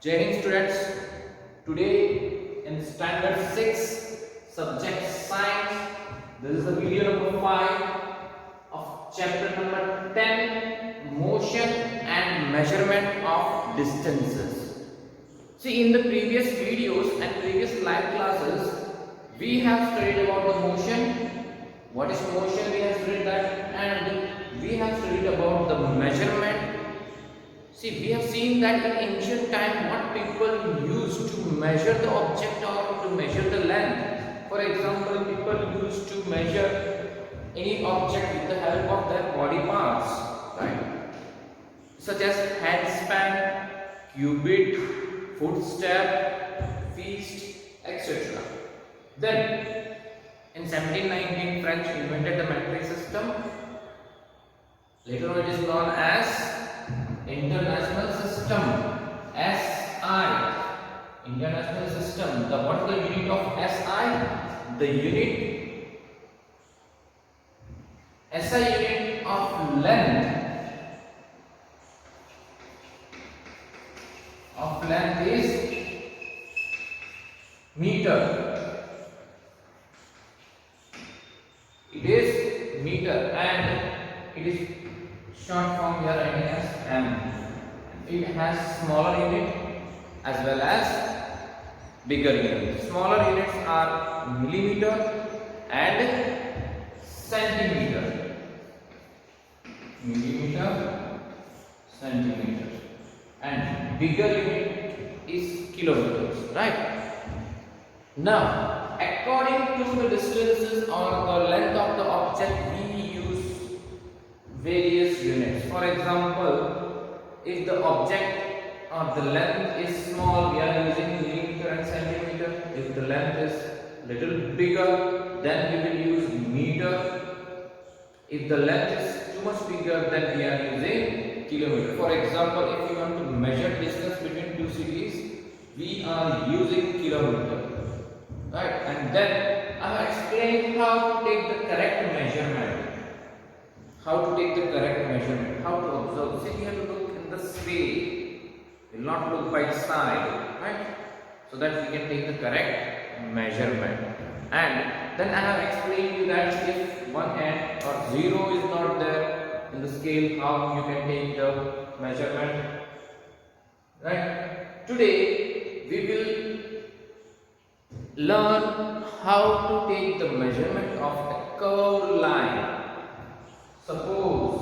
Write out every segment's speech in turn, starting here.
Jai Hind students, today in standard 6 subject science, this is the video number 5 of chapter number 10, motion and measurement of distances. See, in the previous videos and previous live classes, we have studied about the motion. What is motion? We have studied that, and we have studied about the measurement. See, we have seen that in ancient time what people used to measure the object or to measure the length. For example, people used to measure any object with the help of their body parts, right? Such as handspan, cubit, footstep, feet, etc. Then, in 1719, French invented the metric system. Later on, it is known as International System, SI. International System. What is the unit of SI? The SI unit of length. Is meter. It is meter, and it is short form we are writing as m. It has smaller unit as well as bigger unit. Smaller units are millimeter and centimeter. Millimeter, centimeter, and bigger unit is kilometers. Right? Now, according to the distances or the length of the object, we use various units. For example, if the object or the length is small, we are using millimeter and centimeter. If the length is little bigger, then we will use meter. If the length is too much bigger, then we are using kilometer. For example, if you want to measure distance between two cities, we are using kilometer. Right? And then I have explained how to take the correct measurement. How to take the correct measurement. How to observe. See, we have to look in this way. We will not look by the side. Right? So that we can take the correct measurement. And then I have explained you that if one end or 0 is not there in the scale, how you can take the measurement. Right? Today we will learn how to take the measurement of a curved line. Suppose,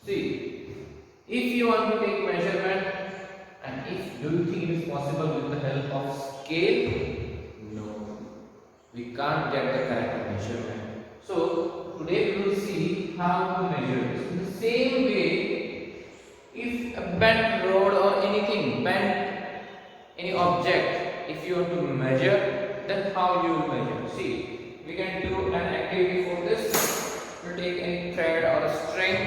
see, if you want to take measurement, and if do you think it is possible with the help of scale? No, we can't get the correct measurement. So today we will see how to measure this. In the same way, if a bent rod or anything, any object, if you want to measure, then how you will measure? See, we can do an activity for this. We'll take any thread or a string,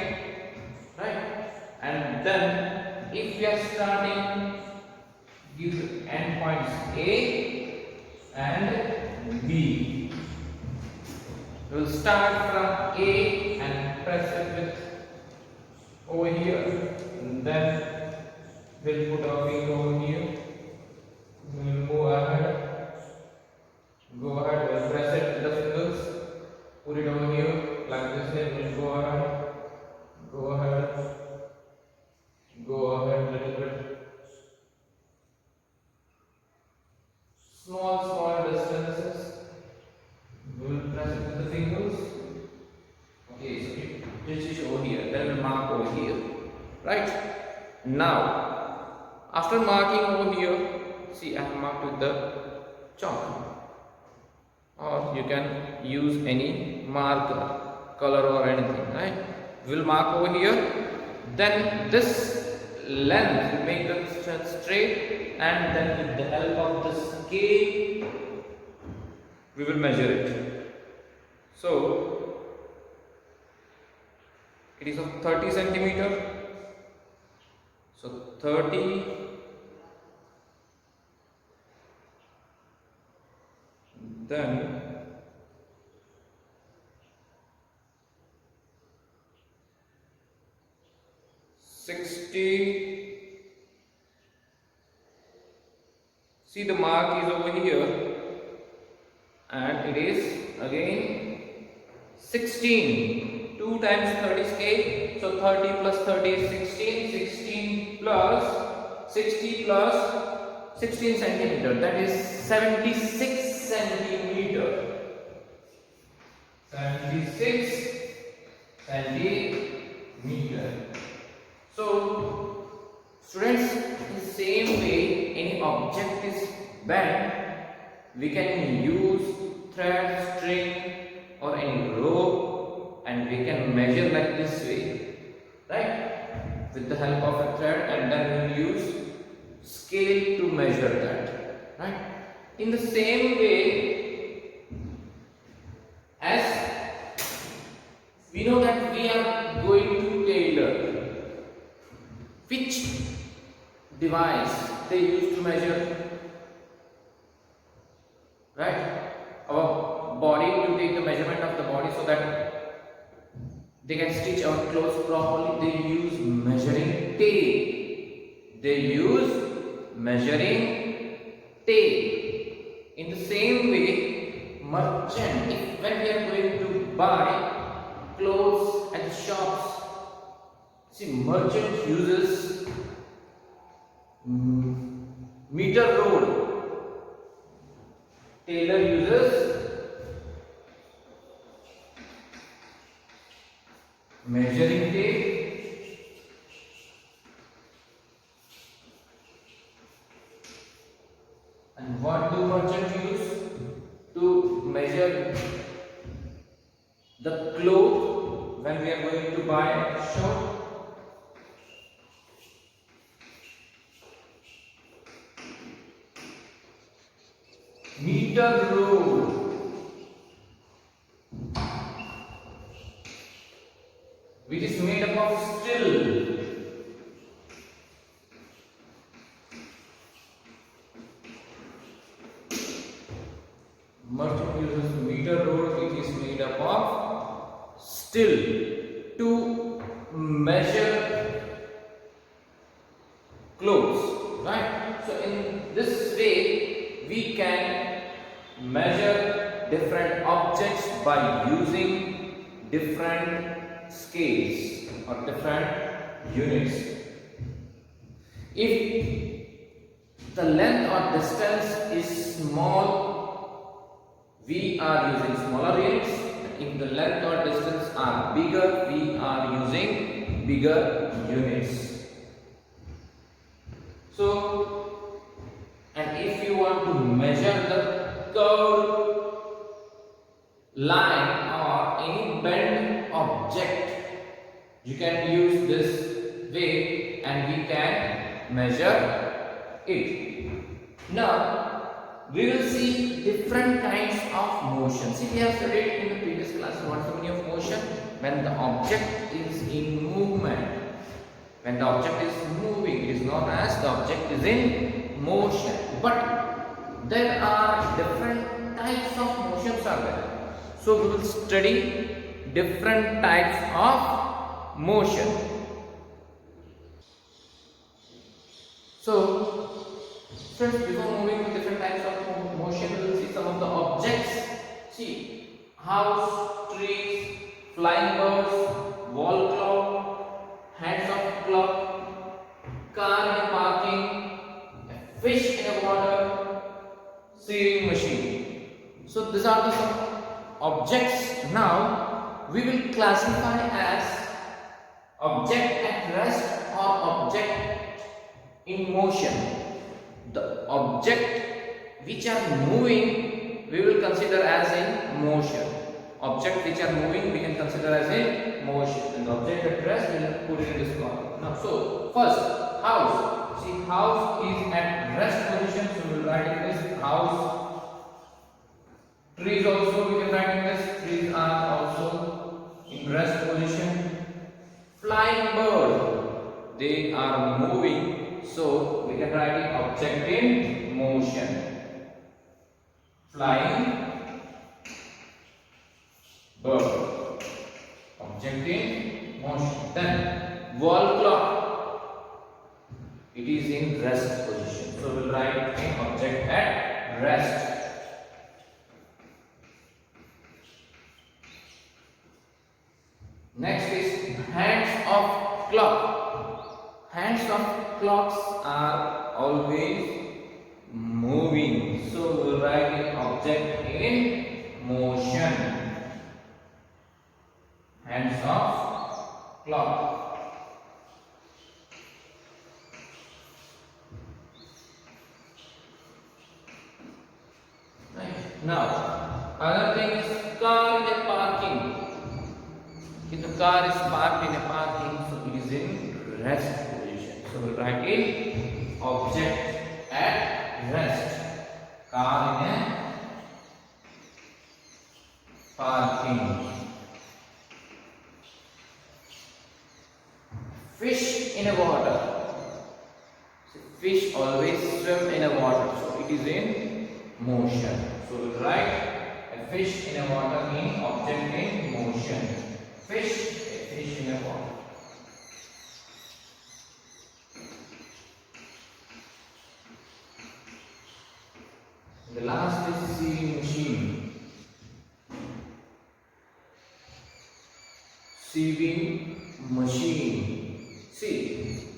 right? And then, if we are starting, give endpoints A and B. We will start from A and press it with over here, and then we'll put our finger over here. We will go ahead, we'll press it with the fingers, put it over here like this way. We'll go ahead little bit. Small distances. We will press it with the fingers. Okay, so this is over here. Then we'll mark over here. Right? Now, after marking over here, see, I have marked with the chalk, or you can use any marker, color or anything, right? We will mark over here. Then this length will make the distance straight, and then with the help of the scale, we will measure it. So it is of 30 centimeter. So 30. Then 60 See, the mark is over here, and it is again 16. 2 times 30 scale, so 30 plus 30 is 16. 16 plus 60 plus 16 centimeter, that is 76 centimeter. 76 centimeter. So, students, in the same way, any object is bent, we can use thread, string, or any rope, and we can measure like this way, right? With the help of a thread, and then we will use scale to measure that, right? In the same way, as we know that we are going to tailor, which device they use to measure, right? Our body, to take the measurement of the body so that they can stitch our clothes properly. They use measuring tape. They use measuring tape. In the same way, merchant, when we are going to buy clothes at the shops, see, merchant uses meter rule. Tailor uses measuring tape. And what do merchant use to measure the cloth when we are going to buy a shop? Meter rule, which is made up of steel. Merchant uses meter rule, which is made up of steel, to measure clothes, right? So in this way, we can measure different objects by using different scales or different units. If the length or distance is small, we are using smaller units. If the length or distance are bigger, we are using bigger units. So, and if you want to measure the curved line or any bent object, you can use this way and we can measure it. Now, we will see different kinds of motion. See, we have studied in the previous class what is the meaning of motion. When the object is in movement. When the object is moving, it is known as the object is in motion. But there are different types of motions are there. So we will study different types of motion. So friends, before moving to different types of motion, we will see some of the objects. See, house, trees, flying birds, wall clock, hands of clock, car in parking, a fish in a water, sewing machine. So these are the some objects. Now we will classify as object at rest or object in motion. The object which are moving we will consider as in motion. Object which are moving we can consider as in motion, and the object at rest we will put it in this column. Now, so first, house. See, house is at rest position, so we will write in this house. Trees also we can write in this. Trees are also in rest position. Flying bird, they are moving, so we can write it object in motion. Flying bird, object in motion. Then wall clock, it is in rest position. So we'll write in object at rest. Next is hands of clock. Hands of clocks are always moving. So we'll write an object in motion. Hands of clock. Right. Now, another thing is car in a parking. If the car is parked in a parking, so it is in rest position. So we'll write in object at rest. Car in a parking. Fish in a water. So fish always swim in a water, so it is in motion. So we'll write a fish in a water in object in motion. Fish, a fish in a water. The last is sewing machine. Sewing machine. See,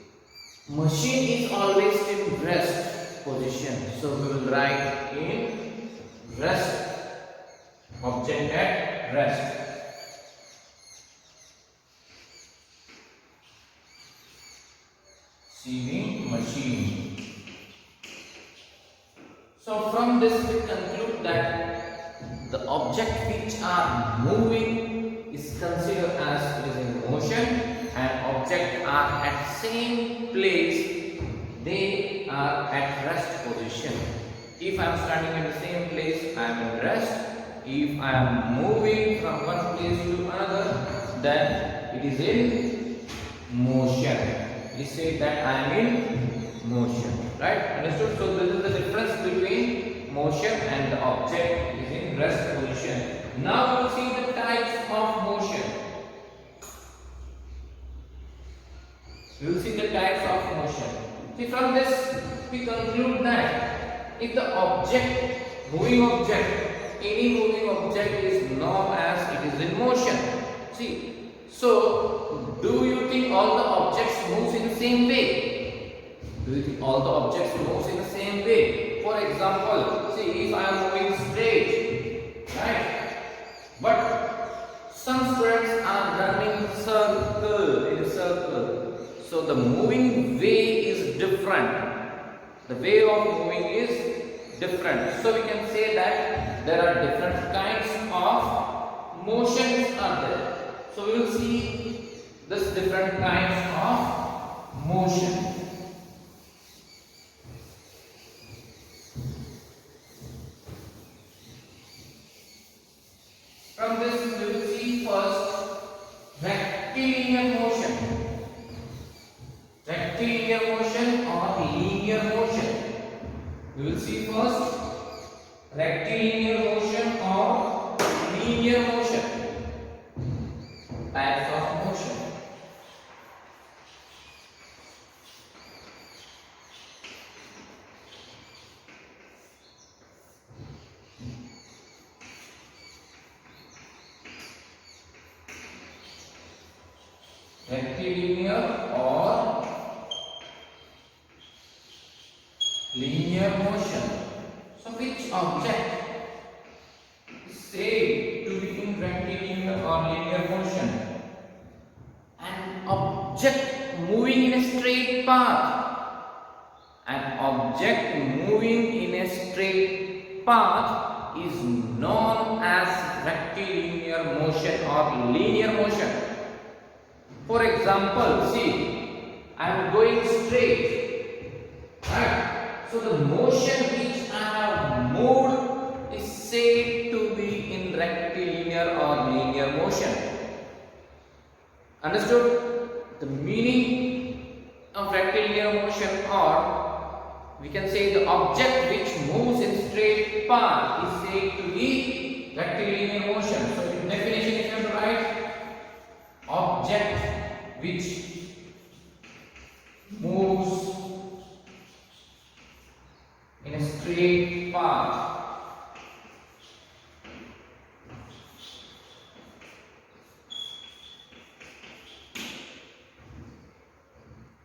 machine is always in rest position. So we will write in rest. Object at rest. Sewing machine. So from this we conclude that the object which are moving is considered as it is in motion, and objects are at same place, they are at rest position. If I am standing in the same place, I am in rest. If I am moving from one place to another, then it is in motion. We say that I am in motion, right? Understood? So this is the difference between motion and the object is in rest position. Now we will see the types of motion. We will see the types of motion. See, from this we conclude that if the object, moving object, any moving object is known as it is in motion. See, so do you think all the objects moves in the same way? Do you think all the objects moves in the same way? For example, see, if I am moving straight, right? But some students are running in a circle. So the moving way is different. The way of moving is different. So we can say that there are different kinds of motions are there. So we will see this different kinds of motion. From this we will see first rectilinear motion. Rectilinear motion or linear motion. We will see first rectilinear motion or linear motion. Types of motion. Rectilinear or linear motion. So which object is said to be in rectilinear or linear motion? An object moving in a straight path. An object moving in a straight path is known as rectilinear motion or linear motion. For example, see, I am going straight, right? So the motion which I have moved is said to be in rectilinear or linear motion. Understood? The meaning of rectilinear motion, or we can say the object which moves in straight path is said to be rectilinear motion. So in definition, if you have to write object which moves straight path.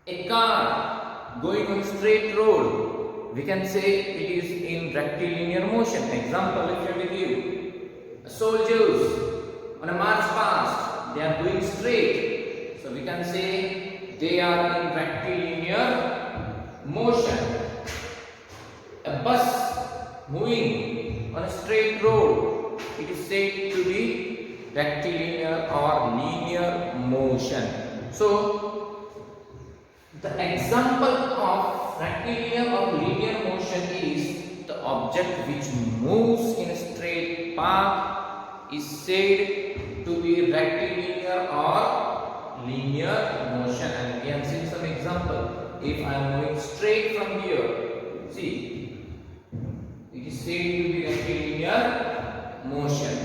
A car going on straight road, we can say it is in rectilinear motion. Example, if I will give, soldiers on a march past, they are going straight, so we can say they are in rectilinear motion. A bus moving on a straight road, it is said to be rectilinear or linear motion. So the example of rectilinear or linear motion is the object which moves in a straight path is said to be rectilinear or linear motion. And we have seen some example. If I am moving straight from here, see, it is said to be rectilinear motion.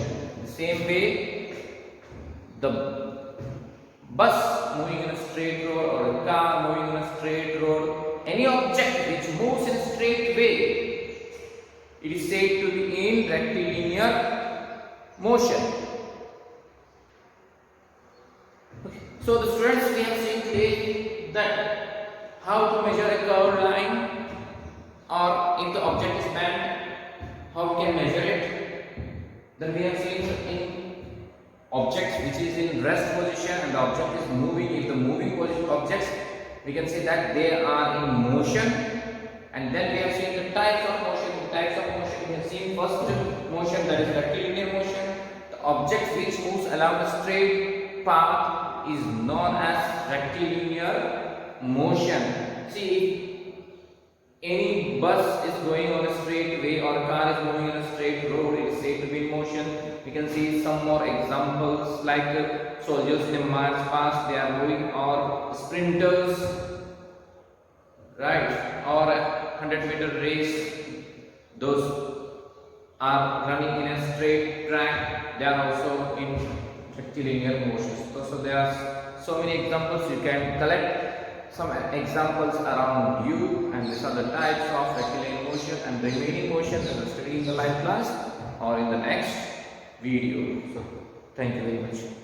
The same way, the bus moving in a straight road or a car moving in a straight road, any object which moves in a straight way, it is said to be in rectilinear motion. Okay. So the students, we have seen today that how to measure a curved line, or if the object is bent, how we can measure it. Then we have seen in objects which is in rest position and the object is moving. If the moving position objects, we can say that they are in motion. And then we have seen the types of motion. The types of motion, we have seen first motion, that is rectilinear motion. The object which moves along a straight path is known as rectilinear motion. See, any bus is going on a straight way or a car is moving on a straight road, it is said to be in motion. We can see some more examples like soldiers in a march past, they are moving, or sprinters, right, or a 100-meter race, those are running in a straight track, they are also in rectilinear motion. So there are so many examples. You can collect some examples around you, and these are the types of rectilinear motion and remaining motion that we study in the live class or in the next video. So thank you very much.